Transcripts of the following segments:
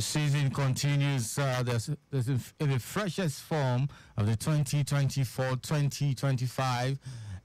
season continues. There's in the freshest form of the 2024-2025.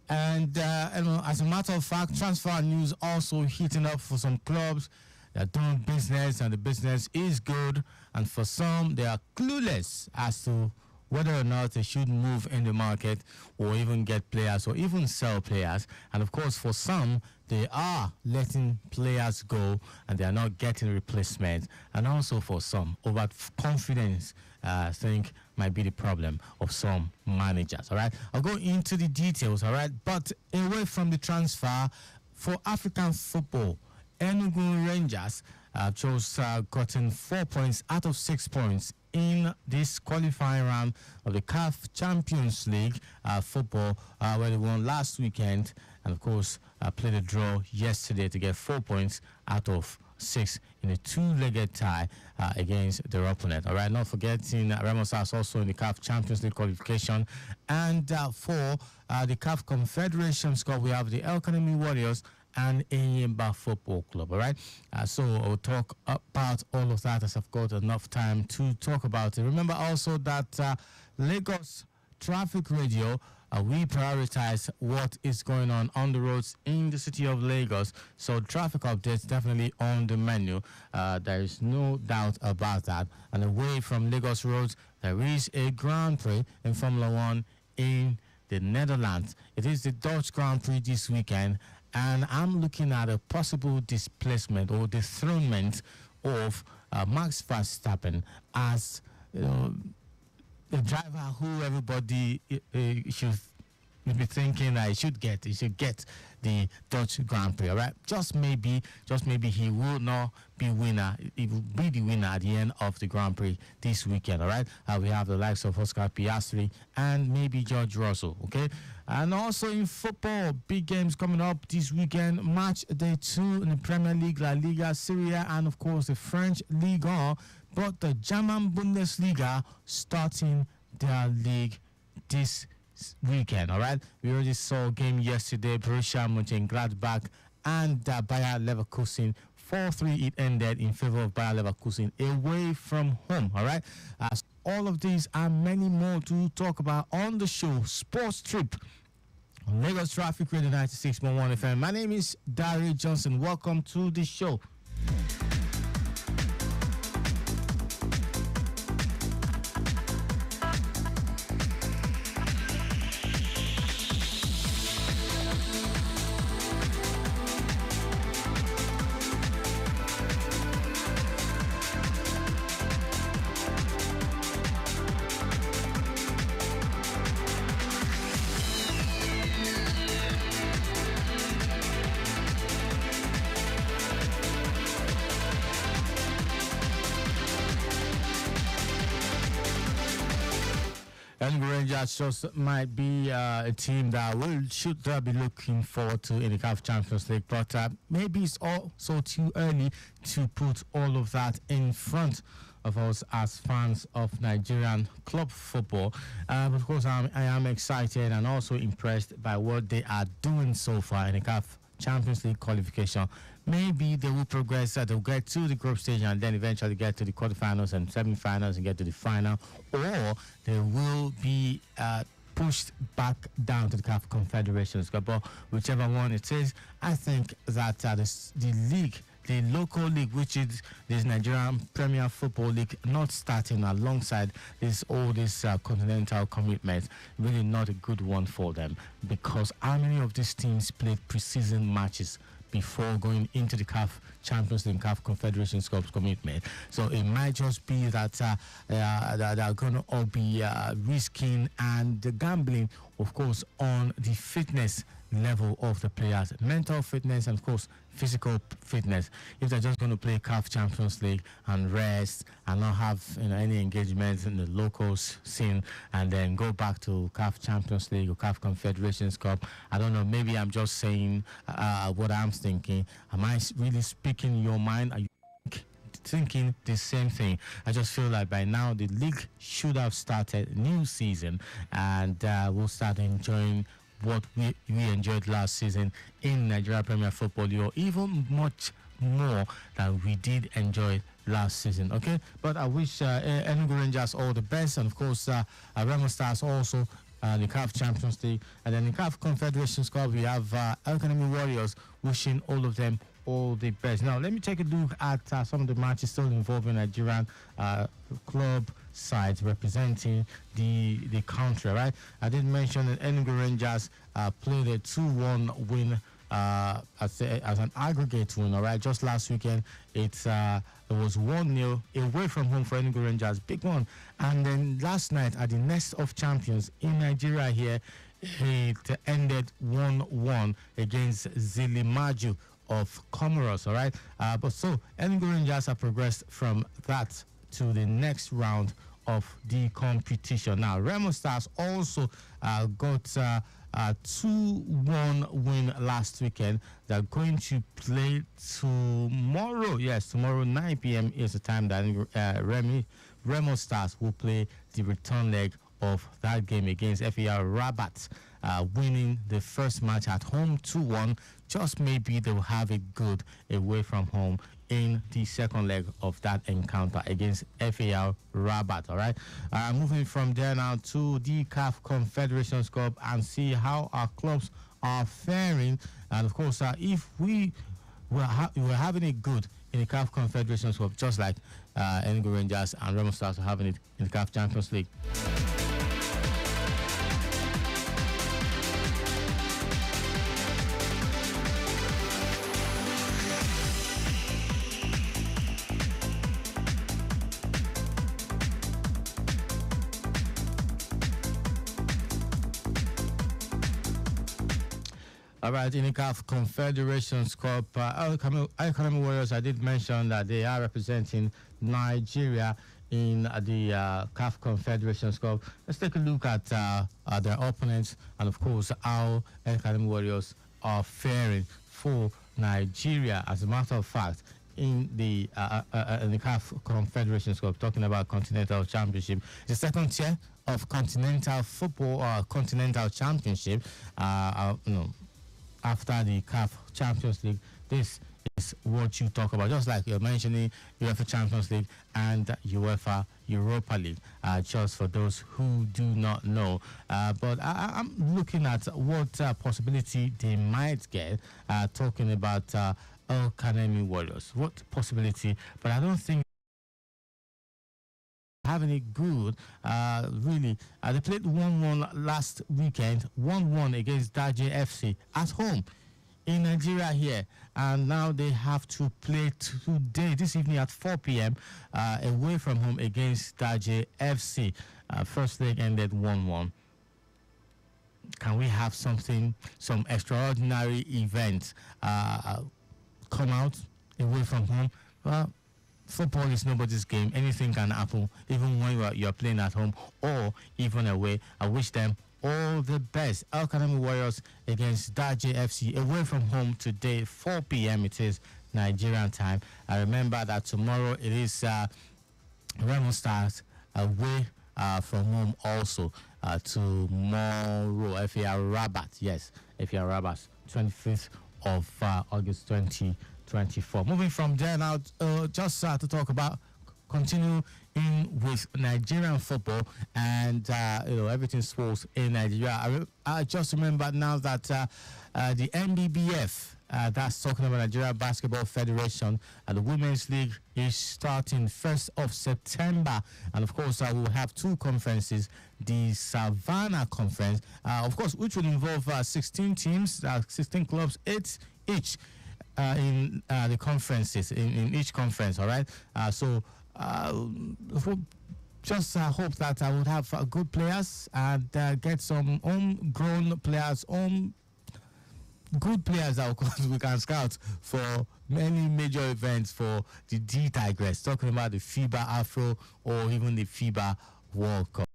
And as a matter of fact, transfer news also heating up for some clubs. They're doing business, and the business is good. And for some, they are clueless as to whether or not they should move in the market or even get players or even sell players. And of course, for some, they are letting players go and they are not getting replacement. And also for some, overconfidence, I think, might be the problem of some managers. All right, I'll go into the details. All right, but away from the transfer for African football, Enugu Rangers chose gotten 4 points out of 6 points in this qualifying round of the CAF Champions League football, where they won last weekend, and of course played a draw yesterday to get 4 points out of 6 in a two-legged tie against their opponent. All right, not forgetting Remo Stars also in the CAF Champions League qualification, and for the CAF Confederation Cup, we have the El Kanemi Warriors and Enyimba Football Club. All right, so I'll talk about all of that as I've got enough time to talk about it. Remember also that Lagos Traffic Radio, we prioritize what is going on the roads in the city of Lagos. So traffic updates definitely on the menu. There is no doubt about that. And away from Lagos roads, there is a Grand Prix in Formula One in the Netherlands. It is the Dutch Grand Prix this weekend, and I'm looking at a possible displacement or dethronement of Max Verstappen as the driver who everybody should be thinking he should get the Dutch Grand Prix. All right, just maybe he will not be winner. He will be the winner at the end of the Grand Prix this weekend. All right, we have the likes of Oscar Piastri and maybe George Russell. Okay, and also in football, big games coming up this weekend. Match day 2 in the Premier League, La Liga, Serie A, and of course the French Ligue 1. But the German Bundesliga starting their league this weekend. All right, we already saw a game yesterday. Borussia Mönchengladbach and Bayer Leverkusen. 4-3 it ended in favor of Bayer Leverkusen away from home. All right, all of these and many more to talk about on the show Sports Trip on Lagos Traffic Radio 96.1 FM. My name is Dari Johnson. Welcome to the show. Enugu Rangers just might be a team that should be looking forward to in the CAF Champions League, but maybe it's also too early to put all of that in front of us as fans of Nigerian club football. But of course, I am excited and also impressed by what they are doing so far in the CAF Champions League qualification. Maybe they will progress, they'll get to the group stage and then eventually get to the quarterfinals and semi-finals and get to the final, or they will be pushed back down to the CAF Confederations Cup. But whichever one it is, I think that the league, the local league, which is this Nigerian Premier Football League, not starting alongside all this continental commitment, really not a good one for them, because how many of these teams played preseason matches before going into the CAF Champions League, CAF Confederations Cup commitment? So it might just be that they're going to all be risking and gambling, of course, on the fitness level of the players, mental fitness and of course physical fitness. If they're just going to play CAF Champions League and rest and not have any engagements in the local scene and then go back to CAF Champions League or CAF Confederations Cup, I don't know, maybe I'm just saying what I'm thinking. Am I really speaking your mind? Are you thinking the same thing? I just feel like by now the league should have started a new season and we'll start enjoying what we enjoyed last season in Nigeria Premier Football League, or even much more than we did enjoy last season. Okay, but I wish Enugu Rangers all the best, and of course, Remo Stars also. The CAF Champions League, and then the CAF Confederations Cup, we have El Kanemi Warriors, wishing all of them all the best. Now, let me take a look at some of the matches still involving Nigerian club sides representing the country, right? I did mention that Enugu Rangers played a 2-1 win as an aggregate win, all right? Just last weekend, it was 1-0 away from home for Enugu Rangers, big one. And then last night at the Nest of Champions in Nigeria here, it ended 1-1 against Zilimaju of Comoros, all right? But so Enugu Rangers have progressed from that to the next round of the competition. Now, Remo Stars also got a 2-1 win last weekend. They're going to play tomorrow. Yes, tomorrow 9 p.m. is the time that Remo Stars will play the return leg of that game against FAR Rabat, winning the first match at home 2-1. Just maybe they'll have it good away from home in the second leg of that encounter against FAR Rabat. All right, moving from there now to the CAF Confederations Cup and see how our clubs are faring. And of course, if we were having it good in the CAF Confederations Cup, just like Enugu Rangers and Remo Stars are having it in the CAF Champions League. All right, in the CAF Confederations Cup, El Kanemi Warriors, I did mention that they are representing Nigeria in the CAF Confederations Cup. Let's take a look at their opponents and, of course, how El Kanemi Warriors are faring for Nigeria. As a matter of fact, in the CAF Confederations Cup, talking about Continental Championship, the second tier of Continental Football or Continental Championship, after the CAF Champions League. This is what you talk about, just like you're mentioning UEFA Champions League and UEFA Europa League, just for those who do not know. But I'm looking at what possibility they might get, talking about El Kanemi Warriors. What possibility? But I don't think having it good, really. They played 1-1 last weekend, 1-1 against Daje FC at home in Nigeria here. And now they have to play today, this evening at 4 p.m. Away from home against Daje FC. First leg ended 1-1. Can we have some extraordinary event come out away from home? Well, football is nobody's game. Anything can happen, even when you're playing at home or even away. I wish them all the best. El Kanemi Warriors against Daje FC away from home today, 4 p.m. It is Nigerian time. I remember that tomorrow it is Remo Stars away from home also. Tomorrow, FAR Rabat. Yes, FAR Rabat, 25th of August 2024. Moving from there now, just to talk about continue in with Nigerian football and everything sports in Nigeria. I just remember now that the NBBF, that's talking about Nigeria Basketball Federation, and the Women's League is starting 1st of September. And of course, we will have two conferences, the Savannah Conference, of course, which will involve 16 teams, 16 clubs, 8 each in the conferences, in each conference, all right? Just hope that I would have good players and get some homegrown players, good players that we can scout for many major events for the D Tigress, talking about the FIBA Afro or even the FIBA World Cup.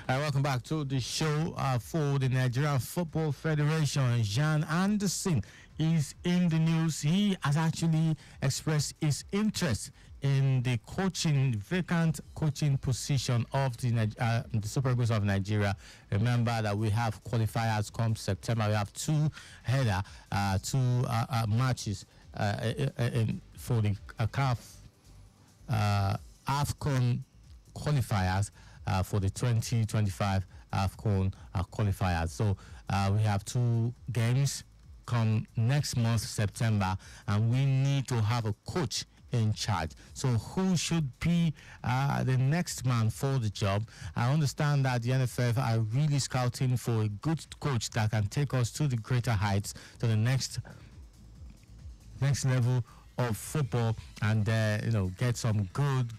Welcome back to the show for the Nigerian Football Federation. Jean Anderson is in the news. He has actually expressed his interest in the vacant coaching position of the Super Eagles of Nigeria. Remember that we have qualifiers come September. We have two matches for the CAF AFCON qualifiers for the 2025 AFCON qualifiers. So we have two games come next month, September, and we need to have a coach in charge. So who should be the next man for the job? I understand that the NFF are really scouting for a good coach that can take us to the greater heights, to the next level of football, and get some good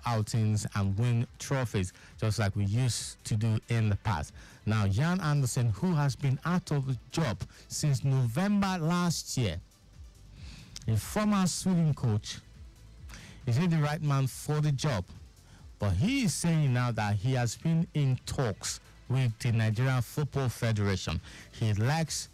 outings and win trophies just like we used to do in the past. Now, Jan Anderson, who has been out of the job since November last year, a former Sweden coach, is he the right man for the job? But he is saying now that he has been in talks with the Nigerian Football Federation. He'd love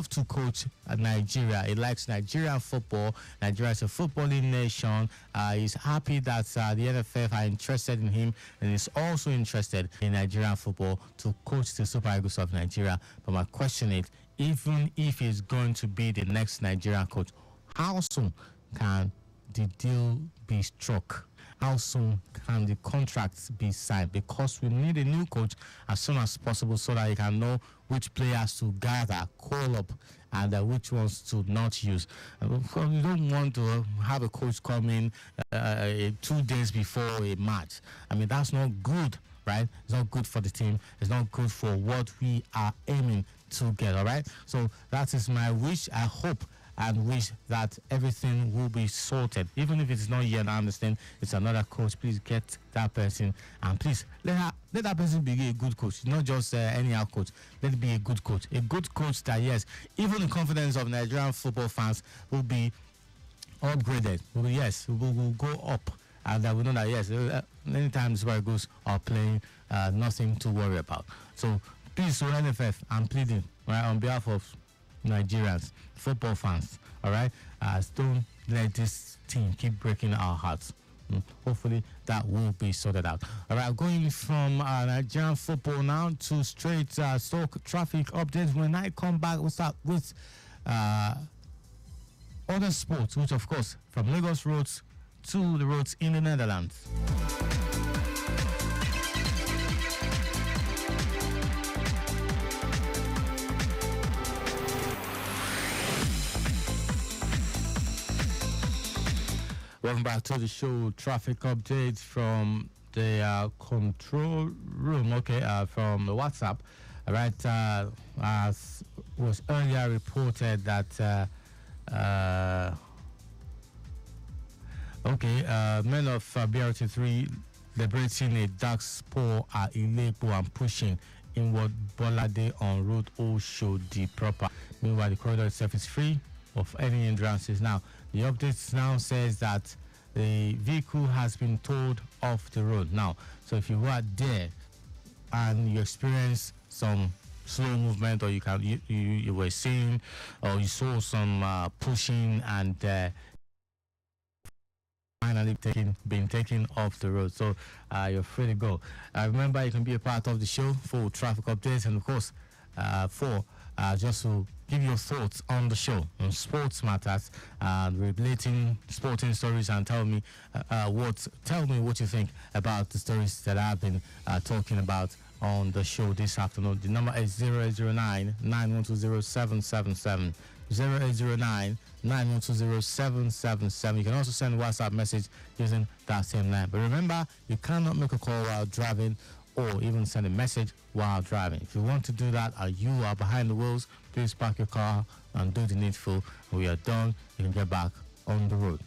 to coach Nigeria. He likes Nigerian football. Nigeria is a footballing nation. He's happy that the NFF are interested in him, and he's also interested in Nigerian football to coach the Super Eagles of Nigeria. But my question is, even if he's going to be the next Nigerian coach, how soon can the deal be struck? How soon can the contracts be signed? Because we need a new coach as soon as possible so that he can know which players to gather, call up, and which ones to not use. Because we don't want to have a coach come in 2 days before a match. I mean, that's not good, right? It's not good for the team. It's not good for what we are aiming to get, all right? So that is my wish. I hope and wish that everything will be sorted. Even if it's not yet, I understand it's another coach. Please get that person, and please let that person be a good coach, not just anyhow coach. Let it be a good coach. A good coach that, yes, even the confidence of Nigerian football fans will be upgraded. Will go up. And we know that, yes, many times Super Eagles are playing, nothing to worry about. So please, so NFF, I'm pleading, right, on behalf of Nigerians, football fans, all right? Don't let this team keep breaking our hearts. Hopefully that will be sorted out. All right, going from Nigerian football now to straight stock traffic updates. When I come back, we'll start with other sports, which of course from Lagos roads to the roads in the Netherlands. Welcome back to the show. Traffic updates from the control room. Okay, from the WhatsApp. All right, as was earlier reported that men of BRT3 liberating a dark spore at Ilepo and pushing inward Bolade on road Oshodi proper. Meanwhile, the corridor itself is free of any hindrances. Now, the update now says that the vehicle has been towed off the road. Now, so if you were there and you experienced some slow movement, or you were seeing, or you saw some pushing and finally being taken off the road, so you're free to go. Remember, you can be a part of the show for traffic updates, and of course just to give your thoughts on the show on sports matters, relating sporting stories, and tell me what you think about the stories that I've been talking about on the show this afternoon. The number is 0809 9120 777. 0809 9120 777. You can also send a WhatsApp message using that same line. But remember, you cannot make a call while driving or even send a message while driving. If you want to do that and you are behind the wheels, please park your car and do the needful. When we are done, you can get back on the road.